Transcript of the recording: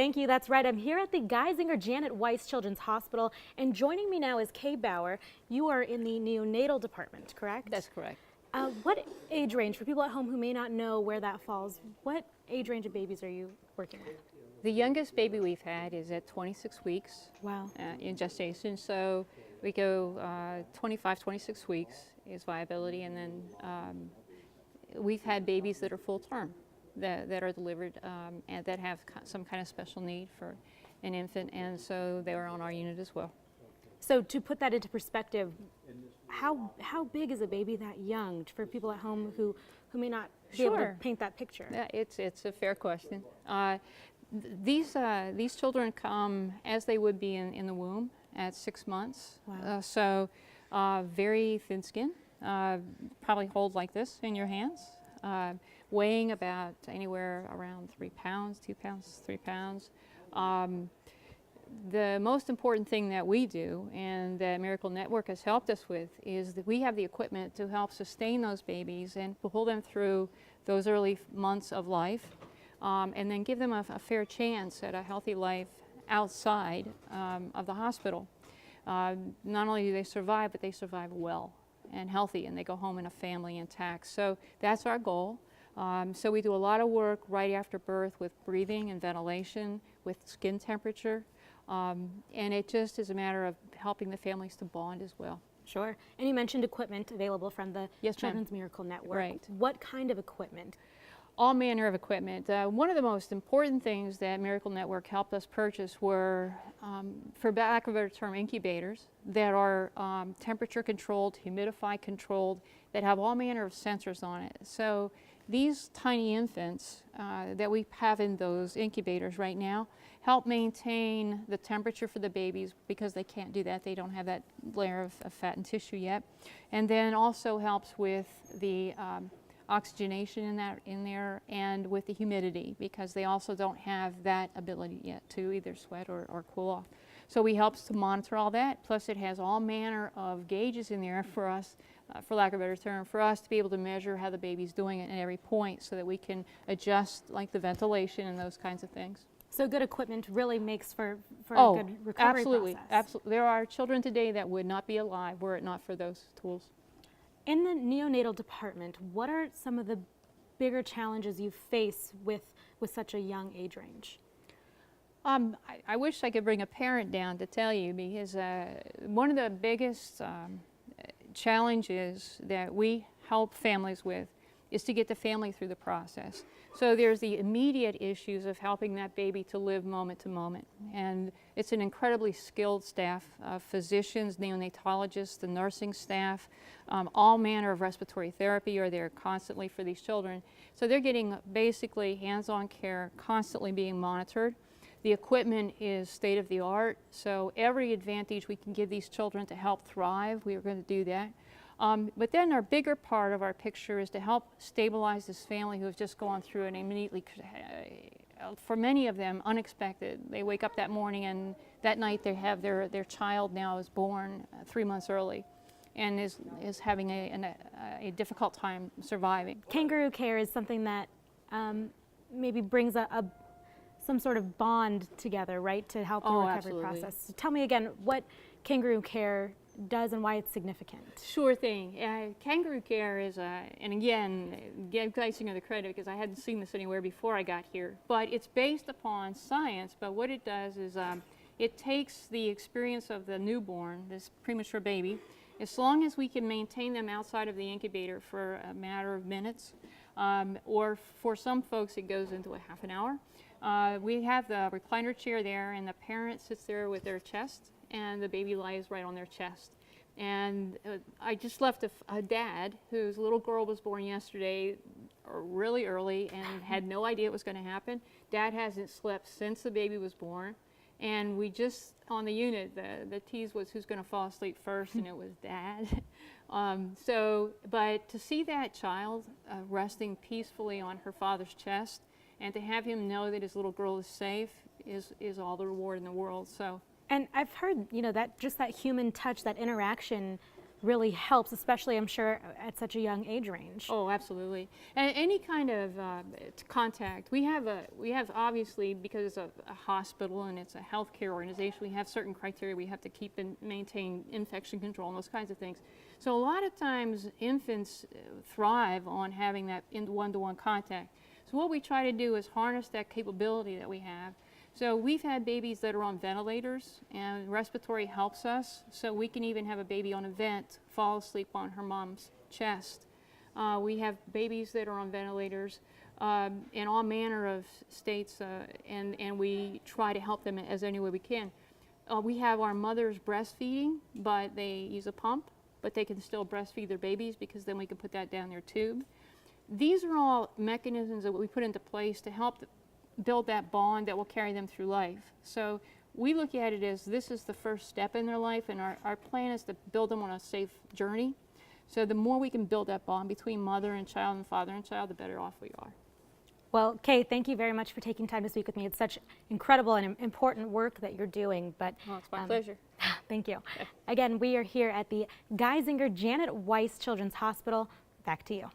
Thank you, that's right. I'm here at the Geisinger Janet Weiss Children's Hospital, and joining me now is Kay Bauer. You are in the neonatal department, correct? That's correct. What age range, for people at home who may not know where that falls, what age range of babies are you working with? The youngest baby we've had is at 26 weeks. Wow. In gestation, so we go 25, 26 weeks is viability, and then we've had babies that are full term, that are delivered and that have some kind of special need for an infant, and so they are on our unit as well. So to put that into perspective, how big is a baby that young for people at home who may not be able to paint that picture? Yeah, it's a fair question. These children come as they would be in the womb at 6 months. Wow. So very thin skin, probably hold like this in your hands, weighing about anywhere around 3 pounds, 2 pounds, 3 pounds. The most important thing that we do, and that Miracle Network has helped us with, is that we have the equipment to help sustain those babies and pull them through those early months of life, and then give them a fair chance at a healthy life outside of the hospital. Not only do they survive, but they survive well and healthy, and they go home in a family intact. So that's our goal. So we do a lot of work right after birth with breathing and ventilation, with skin temperature, and it just is a matter of helping the families to bond as well. Sure. And you mentioned equipment available from the Children's Miracle Network. Right. What kind of equipment? All manner of equipment. One of the most important things that Miracle Network helped us purchase were, for lack of a better term, incubators that are temperature controlled, humidify controlled, that have all manner of sensors on it. So these tiny infants that we have in those incubators right now help maintain the temperature for the babies, because they can't do that. They don't have that layer of fat and tissue yet. And then also helps with the oxygenation in there, and with the humidity, because they also don't have that ability yet to either sweat or cool off. So we help to monitor all that, plus it has all manner of gauges in there for us, for lack of a better term, for us to be able to measure how the baby's doing at every point, so that we can adjust like the ventilation and those kinds of things. So good equipment really makes for a good recovery absolutely, process. Absolutely. There are children today that would not be alive were it not for those tools. In the neonatal department, what are some of the bigger challenges you face with such a young age range? I wish I could bring a parent down to tell you, because one of the biggest challenges that we help families with is to get the family through the process. So there's the immediate issues of helping that baby to live moment to moment. And it's an incredibly skilled staff of physicians, neonatologists, the nursing staff, all manner of respiratory therapy are there constantly for these children. So they're getting basically hands-on care, constantly being monitored. The equipment is state of the art, so every advantage we can give these children to help thrive, we are going to do that. But then our bigger part of our picture is to help stabilize this family who have just gone through an immediately, for many of them, unexpected. They wake up that morning and that night they have their child now is born 3 months early and is having a difficult time surviving. Kangaroo care is something that maybe brings some sort of bond together, right, to help the recovery absolutely. process. So tell me again what kangaroo care does and why it's significant. Sure thing. Kangaroo care is, and again, give Geisinger the credit because I hadn't seen this anywhere before I got here, but it's based upon science. But what it does is it takes the experience of the newborn, this premature baby, as long as we can maintain them outside of the incubator for a matter of minutes, or for some folks it goes into a half an hour. We have the recliner chair there, and the parent sits there with their chest, and the baby lies right on their chest. And I just left a dad whose little girl was born yesterday really early and had no idea it was going to happen. Dad hasn't slept since the baby was born. And we just, on the unit, the tease was who's going to fall asleep first, and it was Dad. But to see that child resting peacefully on her father's chest, and to have him know that his little girl is safe is all the reward in the world. So. And I've heard, that just that human touch, that interaction really helps, especially I'm sure at such a young age range. Oh, absolutely. And any kind of contact. We have obviously, because it's a hospital and it's a healthcare organization, we have certain criteria we have to keep and maintain infection control and those kinds of things. So a lot of times infants thrive on having that one-to-one contact. So what we try to do is harness that capability that we have. So we've had babies that are on ventilators, and respiratory helps us. So we can even have a baby on a vent fall asleep on her mom's chest. We have babies that are on ventilators in all manner of states, and we try to help them as any way we can. We have our mothers breastfeeding, but they use a pump, but they can still breastfeed their babies because then we can put that down their tube. These are all mechanisms that we put into place to help build that bond that will carry them through life. So we look at it as this is the first step in their life, and our plan is to build them on a safe journey. So the more we can build that bond between mother and child and father and child, the better off we are. Well, Kay, thank you very much for taking time to speak with me. It's such incredible and important work that you're doing. But well, it's my pleasure. Thank you. Again, we are here at the Geisinger Janet Weiss Children's Hospital. Back to you.